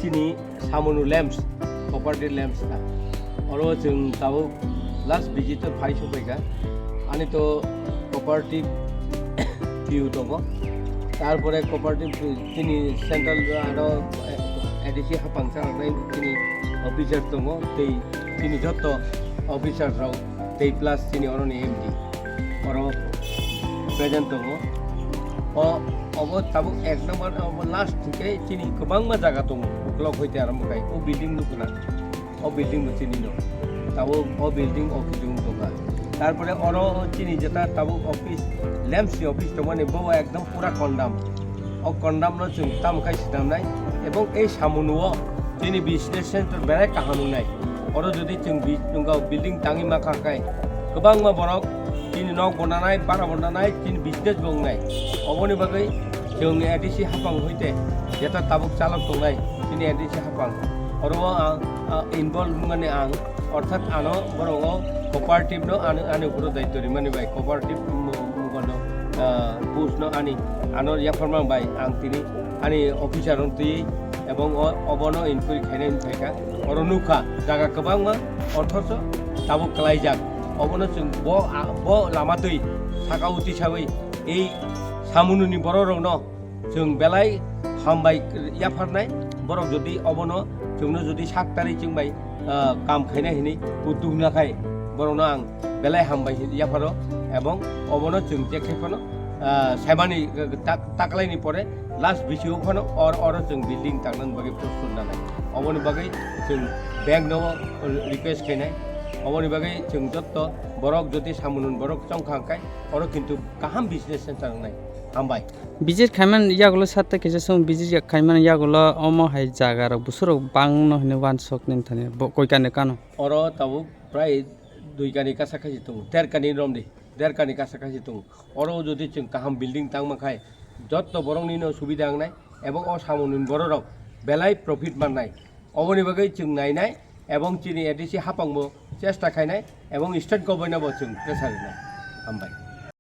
chini samunu lamps property lamps ta oro jeng tabo last visitor phai sobaika ani to cooperative view tongo তারপরে cooperative তিনি central আরো ADC হাপাংসা রাখনাই তিনি officer দङ তিনি যত অফিসাররাव তেই plus তিনি অরনি এমডি অর প্রেজেন্ট দङ अब ताबो एक नम्बर अब लास्ट थिकै चिनी गोबांमा जागा दङ क्लक होइते आरम्भखाय ओ बिल्डिं नुकुना ओ बिल्डिं चिनी न ताबो ओ बिल्डिं अफिस दङा তারপরে অর চিনি যেটা তাবো অফিস ল্যাম্পসি অফিস তো মানে বউ একদম পুরা কন্ডাম ও কন্ডাম ন जों তামখাই সিদামনাই এবং এই সামনুও চিনি বিজনেস সেন্টার বেড়াই কাহানু নাই অর যদি जों বিজনুগাও বিল্ডিং তাঙি মাখাকাই गोबां मा বরক চিনি নক বনানাই বারা বনানাই চিনি বিজনেস বংনাই অবনি বাগै जों এডিসি হাপাং হইতে যেটা তাবুক চালক দংনাই চিনি এডিসি হাপাং অর ইনভলভ মানে আং অর্থাৎ আনো বরং কোঅপারেটিভ নো আনি পুরো দায়িত্ব রিমানি বাই কোঅপারেটিভ মুগনো পুস নো আনো ইয়াফরমা বাই আং তিনি আনি অফিসার হন্তি এবং অবনো ইনকুরি খাইনাইনি থাকা অরনুখা জায়গা गोबांमा অথচ তাবো ক্লাইজাক অবনো जों ब लामा दै साका उति साबै এই সামুনুনি বড়রং जों বেলাই হামবাই ইয়াফারনাই বরক যদি অবনো जोंनो যদি সাকতারি চিংবাই কাম খাইনাই হিনি উদ্দুগনাখাই বরং आं बेलाय हामबाय याफारो এবং অবনো जों देखायफानो साइमानि ताकलायनि परे लास्ट बिसिओ फानो और जों बिल्डिं तांनान बागै प्रस्তুत नालाय अबनि बागै जों बैंक नो रिक्वेस्ट खायनाय अबनि बागै जों जत्त बरक जति सामुनुन बरक चंखांखाय और किन्तु गाहाम बिजनेस सेन्टार नाय हामबाय बिजिर खायमान यागुलो सात्ता केसे सम बिजिर खायमान यागुलो अमो हाय जागार बुसुरो बांनो हने वान सक निनथाने कयकाने कानो और ताबु प्राय दुई गानि कासाखासि दङ देर गानि रमदि देर गानि कासाखासि दङ और যদি जों गाहाम बिल्डिं तांमाखाय जत्त बरंनिनो सुबिदा आंनाय एबं अ सामुनुन बररक बेलाय प्रफिट माननाय अबनि बागै जों नायनाय एबं चिनि एडिसि हापांबो चेष्टा खायनाय एबं स्टेट गभर्नमेन्टआबो जों प्रेसार होनाय हामबाय।